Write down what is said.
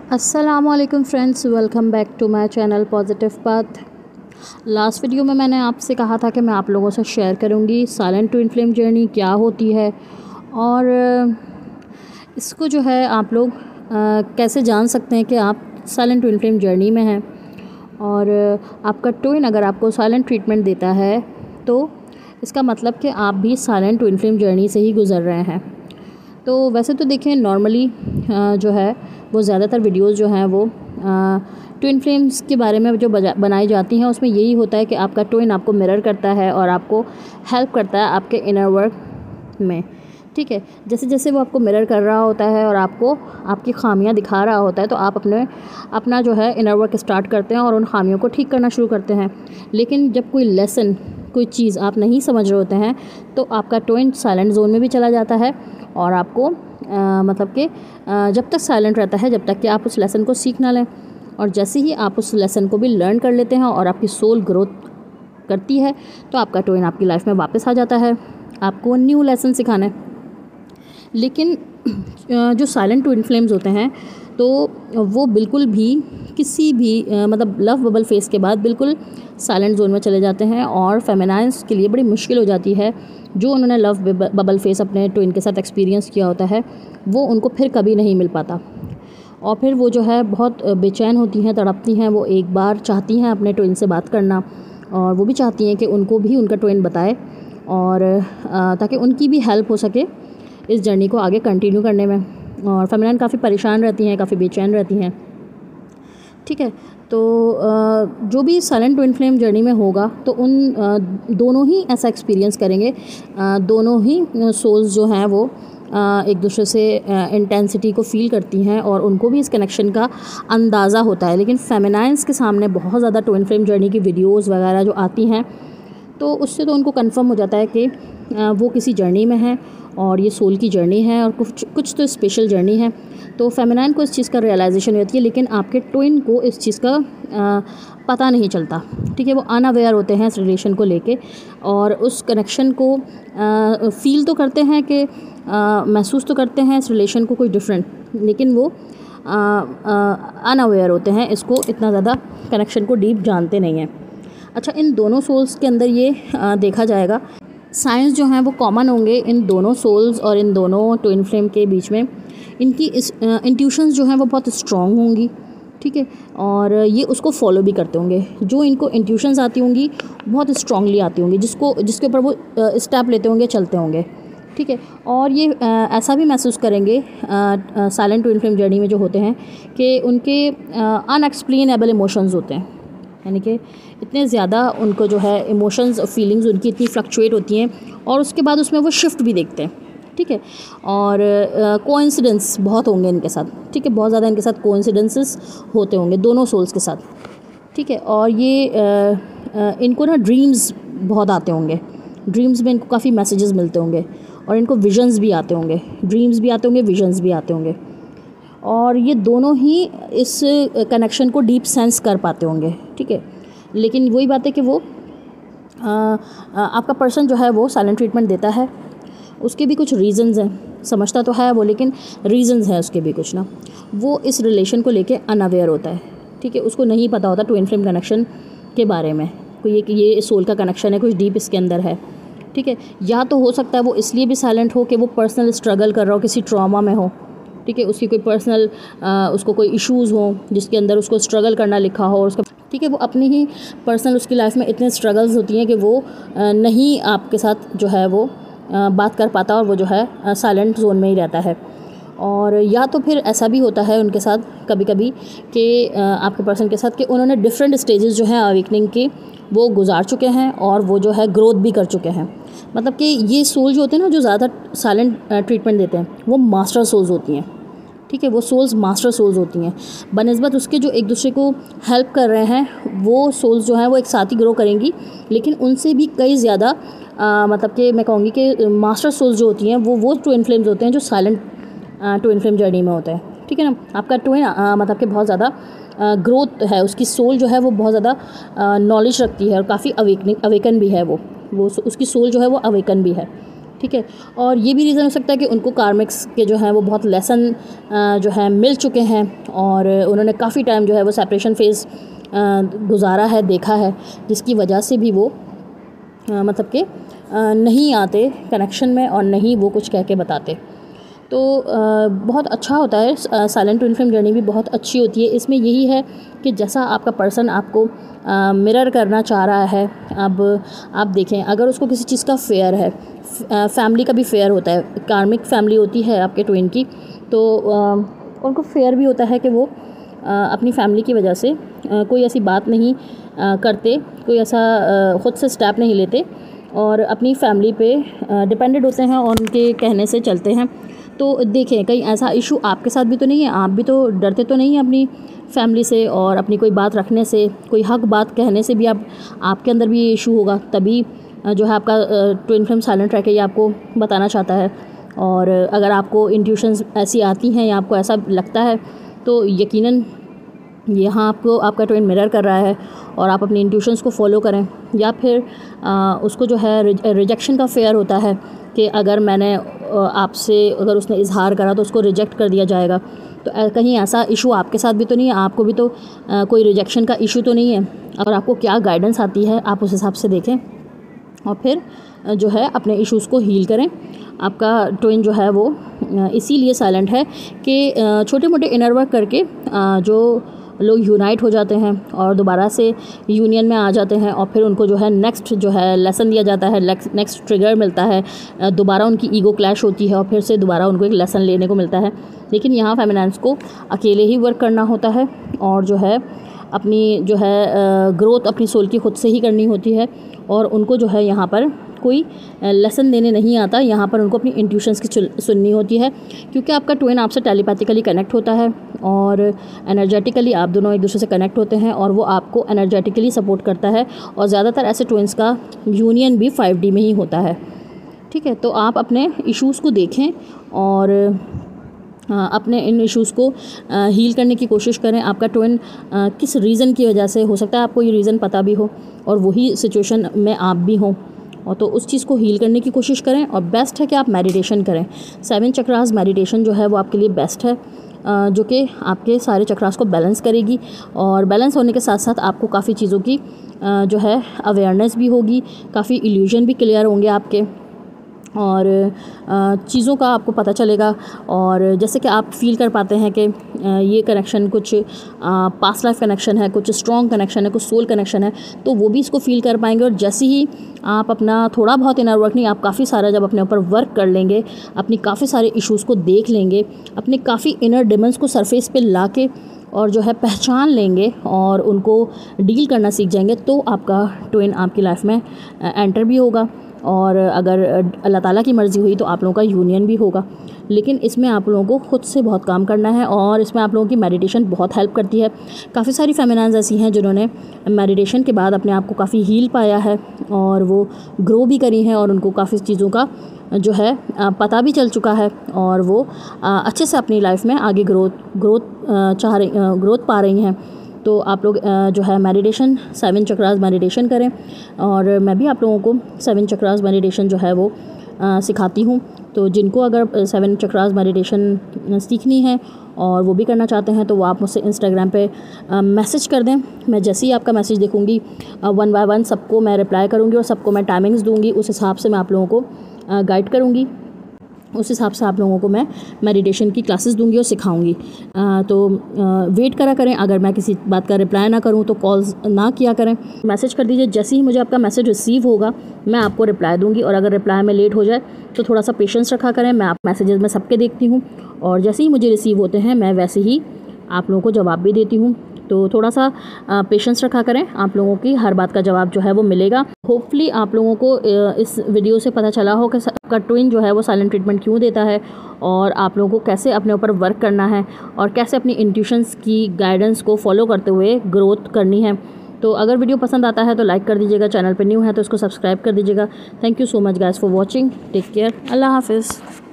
अस्सलामुअलैकुम friends, welcome back to my channel positive path. Last video में मैंने आपसे कहा था कि मैं आप लोगों से शेयर करूंगी साइलेंट ट्विन फ्लेम जर्नी क्या होती है और इसको जो है आप लोग कैसे जान सकते हैं कि आप साइलेंट ट्विन फ्लेम जर्नी में हैं। और आपका ट्विन अगर आपको साइलेंट ट्रीटमेंट देता है तो इसका मतलब कि आप भी साइलेंट ट्विन फ्लेम जर्नी से ही गुज़र रहे हैं। तो वैसे तो देखें नॉर्मली जो है वो ज़्यादातर वीडियोस जो हैं वो ट्विन फ्लेम्स के बारे में जो बनाई जाती हैं उसमें यही होता है कि आपका ट्विन आपको मिरर करता है और आपको हेल्प करता है आपके इनर वर्क में। ठीक है, जैसे जैसे वो आपको मिरर कर रहा होता है और आपको आपकी खामियां दिखा रहा होता है तो आप अपना जो है इनर वर्क स्टार्ट करते हैं और उन खामियों को ठीक करना शुरू करते हैं। लेकिन जब कोई लेसन कोई चीज़ आप नहीं समझ रहे होते हैं तो आपका ट्विन साइलेंट जोन में भी चला जाता है और आपको मतलब कि जब तक साइलेंट रहता है जब तक कि आप उस लेसन को सीख ना लें। और जैसे ही आप उस लेसन को भी लर्न कर लेते हैं और आपकी सोल ग्रोथ करती है तो आपका ट्विन आपकी लाइफ में वापस आ जाता है आपको न्यू लेसन सिखाने। लेकिन जो साइलेंट ट्विन फ्लेम्स होते हैं तो वो बिल्कुल भी किसी भी मतलब लव बबल फेस के बाद बिल्कुल साइलेंट जोन में चले जाते हैं और फेमिनाइन्स के लिए बड़ी मुश्किल हो जाती है। जो उन्होंने लव बबल फेस अपने ट्विन के साथ एक्सपीरियंस किया होता है वो उनको फिर कभी नहीं मिल पाता और फिर वो जो है बहुत बेचैन होती हैं, तड़पती हैं। वो एक बार चाहती हैं अपने ट्विन से बात करना और वो भी चाहती हैं कि उनको भी उनका ट्विन बताए और ताकि उनकी भी हेल्प हो सके इस जर्नी को आगे कंटिन्यू करने में। और फेमिनाइन काफ़ी परेशान रहती हैं, काफ़ी बेचैन रहती हैं। ठीक है, तो जो भी साइलेंट ट्विन फ्लेम जर्नी में होगा तो उन दोनों ही ऐसा एक्सपीरियंस करेंगे। दोनों ही सोल्स जो हैं वो एक दूसरे से इंटेंसिटी को फील करती हैं और उनको भी इस कनेक्शन का अंदाज़ा होता है। लेकिन फेमिनाइन्स के सामने बहुत ज़्यादा ट्विन फ्लेम जर्नी की वीडियोज़ वगैरह जो आती हैं तो उससे तो उनको कंफर्म हो जाता है कि वो किसी जर्नी में है और ये सोल की जर्नी है और कुछ तो स्पेशल जर्नी है। तो फेमिनाइन को इस चीज़ का रियलाइजेशन होती है लेकिन आपके ट्विन को इस चीज़ का पता नहीं चलता। ठीक है, वो अनअवेयर होते हैं इस रिलेशन को लेके और उस कनेक्शन को फील तो करते हैं कि महसूस तो करते हैं इस रिलेशन को कोई डिफरेंट, लेकिन वो अनअवेयर होते हैं, इसको इतना ज़्यादा कनेक्शन को डीप जानते नहीं हैं। अच्छा, इन दोनों सोल्स के अंदर ये देखा जाएगा साइंस जो हैं वो कॉमन होंगे इन दोनों सोल्स और इन दोनों ट्विन फ्लेम के बीच में। इनकी इस इंट्यूशंस जो हैं वो बहुत स्ट्रॉन्ग होंगी। ठीक है, और ये उसको फॉलो भी करते होंगे। जो इनको इंट्यूशंस आती होंगी बहुत स्ट्रांगली आती होंगी जिसके ऊपर वो स्टेप लेते होंगे, चलते होंगे। ठीक है, और ये ऐसा भी महसूस करेंगे साइलेंट ट्विन फ्लेम जर्नी में जो होते हैं कि उनके अनएक्सप्लेनेबल इमोशंस होते हैं, यानी कि इतने ज़्यादा उनको जो है इमोशंस फीलिंग्स उनकी इतनी फ्लक्चुएट होती हैं और उसके बाद उसमें वो शिफ्ट भी देखते हैं। ठीक है, और कोइंसिडेंस बहुत होंगे इनके साथ। ठीक है, बहुत ज़्यादा इनके साथ कोइंसिडेंसेस होते होंगे दोनों सोल्स के साथ। ठीक है, और ये इनको ना ड्रीम्स बहुत आते होंगे। ड्रीम्स में इनको काफ़ी मैसेजेस मिलते होंगे और इनको विजन्स भी आते होंगे, ड्रीम्स भी आते होंगे, विजन्स भी आते होंगे। और ये दोनों ही इस कनेक्शन को डीप सेंस कर पाते होंगे। ठीक है, लेकिन वही बात है कि वो आपका पर्सन जो है वो साइलेंट ट्रीटमेंट देता है, उसके भी कुछ रीज़न्स हैं, समझता तो है वो लेकिन रीज़न्स हैं उसके भी कुछ ना। वो इस रिलेशन को लेके अनअवेयर होता है। ठीक है, उसको नहीं पता होता ट्विन फ्लेम कनेक्शन के बारे में, कोई ये सोल का कनेक्शन है, कुछ डीप इसके अंदर है। ठीक है, या तो हो सकता है वो इसलिए भी साइलेंट हो कि वो पर्सनल स्ट्रगल कर रहा हो, किसी ट्रॉमा में हो। ठीक है, उसकी कोई पर्सनल उसको कोई इश्यूज़ हो जिसके अंदर उसको स्ट्रगल करना लिखा हो और उसका ठीक है वो अपनी ही पर्सनल उसकी लाइफ में इतने स्ट्रगल्स होती हैं कि वो नहीं आपके साथ जो है वो बात कर पाता और वो जो है साइलेंट जोन में ही रहता है। और या तो फिर ऐसा भी होता है उनके साथ कभी कभी कि आपके पर्सन के साथ कि उन्होंने डिफरेंट स्टेजेस जो हैं अवेकनिंग के वो गुजार चुके हैं और वो जो है ग्रोथ भी कर चुके हैं। मतलब कि ये सोल जो होते हैं ना जो ज़्यादा साइलेंट ट्रीटमेंट देते हैं वो मास्टर सोल्स होती हैं। ठीक है, वो सोल्स मास्टर सोल्स होती हैं बनिस्बत उसके जो एक दूसरे को हेल्प कर रहे हैं। वो सोल्स जो हैं वो एक साथ ही ग्रो करेंगी लेकिन उनसे भी कई ज़्यादा मतलब कि मैं कहूँगी कि मास्टर सोल्स जो होती हैं वो ट्विन फ्लेम्स होते हैं जो साइलेंट ट्विन फ्लेम जर्नी में होते हैं। ठीक है ना, आपका ट्विन मतलब कि बहुत ज़्यादा ग्रोथ है, उसकी सोल जो है वो बहुत ज़्यादा नॉलेज रखती है और काफ़ी अवेकन भी है वो उसकी सोल जो है वो अवेकन भी है। ठीक है। और ये भी रीज़न हो सकता है कि उनको कार्मिक्स के जो हैं वो बहुत लेसन जो है मिल चुके हैं और उन्होंने काफ़ी टाइम जो है वो सेपरेशन फेज़ गुजारा है, देखा है, जिसकी वजह से भी वो मतलब कि नहीं आते कनेक्शन में और नहीं वो कुछ कह के बताते। तो बहुत अच्छा होता है, साइलेंट ट्विन फ्लेम जर्नी भी बहुत अच्छी होती है। इसमें यही है कि जैसा आपका पर्सन आपको मिरर करना चाह रहा है, अब आप देखें अगर उसको किसी चीज़ का फेयर है, फैमिली का भी फेयर होता है, कार्मिक फैमिली होती है आपके ट्विन की, तो उनको फेयर भी होता है कि वो अपनी फैमिली की वजह से कोई ऐसी बात नहीं करते, कोई ऐसा ख़ुद से स्टेप नहीं लेते और अपनी फैमिली पे डिपेंडेंट होते हैं और उनके कहने से चलते हैं। तो देखें कहीं ऐसा इशू आपके साथ भी तो नहीं है, आप भी तो डरते तो नहीं हैं अपनी फैमिली से और अपनी कोई बात रखने से, कोई हक बात कहने से भी आपके अंदर भी ये इशू होगा, तभी जो है आपका ट्विन फ्लेम साइलेंट रह के ये आपको बताना चाहता है। और अगर आपको इंट्यूशंस ऐसी आती हैं या आपको ऐसा लगता है तो यकीनन यहाँ आपको आपका ट्विन मिरर कर रहा है और आप अपनी इंट्यूशंस को फॉलो करें। या फिर उसको जो है रिजेक्शन का फेयर होता है कि अगर मैंने आपसे अगर उसने इजहार करा तो उसको रिजेक्ट कर दिया जाएगा। तो कहीं ऐसा इशू आपके साथ भी तो नहीं है, आपको भी तो कोई रिजेक्शन का इशू तो नहीं है। और आपको क्या गाइडेंस आती है आप उस हिसाब से देखें और फिर जो है अपने इश्यूज़ को हील करें। आपका ट्विन जो है वो इसीलिए साइलेंट है कि छोटे मोटे इनर वर्क करके जो लोग यूनाइट हो जाते हैं और दोबारा से यूनियन में आ जाते हैं और फिर उनको जो है नेक्स्ट जो है लेसन दिया जाता है, नेक्स्ट ट्रिगर मिलता है, दोबारा उनकी ईगो क्लैश होती है और फिर से दोबारा उनको एक लेसन लेने को मिलता है। लेकिन यहाँ फेमिनाइन्स को अकेले ही वर्क करना होता है और जो है अपनी जो है ग्रोथ अपनी सोल की खुद से ही करनी होती है और उनको जो है यहाँ पर कोई लेसन देने नहीं आता। यहाँ पर उनको अपनी इंट्यूशंस की सुननी होती है क्योंकि आपका ट्विन आपसे टेलीपैथिकली कनेक्ट होता है और एनर्जेटिकली आप दोनों एक दूसरे से कनेक्ट होते हैं और वो आपको एनर्जेटिकली सपोर्ट करता है। और ज़्यादातर ऐसे ट्विन्स का यूनियन भी 5D में ही होता है, ठीक है। तो आप अपने इश्यूज़ को देखें और अपने इन इश्यूज़ को हील करने की कोशिश करें। आपका ट्विन किस रीज़न की वजह से, हो सकता है आपको ये रीज़न पता भी हो और वही सिचुएशन में आप भी हों, और तो उस चीज़ को हील करने की कोशिश करें। और बेस्ट है कि आप मेडिटेशन करें। 7 चक्रास मेडिटेशन जो है वो आपके लिए बेस्ट है, जो कि आपके सारे चक्रास को बैलेंस करेगी और बैलेंस होने के साथ साथ आपको काफ़ी चीज़ों की जो है अवेयरनेस भी होगी, काफ़ी इल्यूजन भी क्लियर होंगे आपके और चीज़ों का आपको पता चलेगा। और जैसे कि आप फील कर पाते हैं कि ये कनेक्शन कुछ पास्ट लाइफ कनेक्शन है, कुछ स्ट्रॉन्ग कनेक्शन है, कुछ सोल कनेक्शन है, तो वो भी इसको फील कर पाएंगे। और जैसे ही आप अपना थोड़ा बहुत इनर वर्क नहीं, आप काफ़ी सारा जब अपने ऊपर वर्क कर लेंगे, अपनी काफ़ी सारे इश्यूज़ को देख लेंगे, अपने काफ़ी इनर डिमंस को सरफेस पे ला के और जो है पहचान लेंगे और उनको डील करना सीख जाएंगे, तो आपका ट्विन आपकी लाइफ में एंटर भी होगा। और अगर अल्लाह ताला की मर्ज़ी हुई तो आप लोगों का यूनियन भी होगा। लेकिन इसमें आप लोगों को ख़ुद से बहुत काम करना है और इसमें आप लोगों की मेडिटेशन बहुत हेल्प करती है। काफ़ी सारी फेमिनाइन्स ऐसी हैं जिन्होंने मेडिटेशन के बाद अपने आप को काफ़ी हील पाया है और वो ग्रो भी करी हैं और उनको काफ़ी चीज़ों का जो है पता भी चल चुका है और वो अच्छे से अपनी लाइफ में आगे ग्रोथ पा रही हैं। तो आप लोग जो है मेडिटेशन 7 चक्रास मेडिटेशन करें और मैं भी आप लोगों को 7 चक्रास मेडिटेशन जो है वो सिखाती हूँ। तो जिनको अगर 7 चक्रास मेडिटेशन सीखनी है और वो भी करना चाहते हैं तो वो आप मुझसे इंस्टाग्राम पे मैसेज कर दें। मैं जैसे ही आपका मैसेज देखूँगी 1 बाय 1 सबको मैं रिप्लाई करूँगी और सबको मैं टाइमिंग्स दूँगी। उस हिसाब से मैं आप लोगों को गाइड करूँगी, उस हिसाब से आप लोगों को मैं मेडिटेशन की क्लासेस दूंगी और सिखाऊंगी। तो वेट करा करें, अगर मैं किसी बात का रिप्लाई ना करूं तो कॉल्स ना किया करें, मैसेज कर दीजिए। जैसे ही मुझे आपका मैसेज रिसीव होगा मैं आपको रिप्लाई दूंगी और अगर रिप्लाई में लेट हो जाए तो थोड़ा सा पेशेंस रखा करें। मैं आप मैसेजेस में सबके देखती हूँ और जैसे ही मुझे रिसीव होते हैं मैं वैसे ही आप लोगों को जवाब भी देती हूँ। तो थोड़ा सा पेशेंस रखा करें, आप लोगों की हर बात का जवाब जो है वो मिलेगा। होपफुली आप लोगों को इस वीडियो से पता चला हो कि आपका ट्विन जो है वो साइलेंट ट्रीटमेंट क्यों देता है और आप लोगों को कैसे अपने ऊपर वर्क करना है और कैसे अपनी इंट्यूशंस की गाइडेंस को फॉलो करते हुए ग्रोथ करनी है। तो अगर वीडियो पसंद आता है तो लाइक कर दीजिएगा, चैनल पर न्यू है तो इसको सब्सक्राइब कर दीजिएगा। Thank you so much guys for watching. Take care, Allah हाफिज़।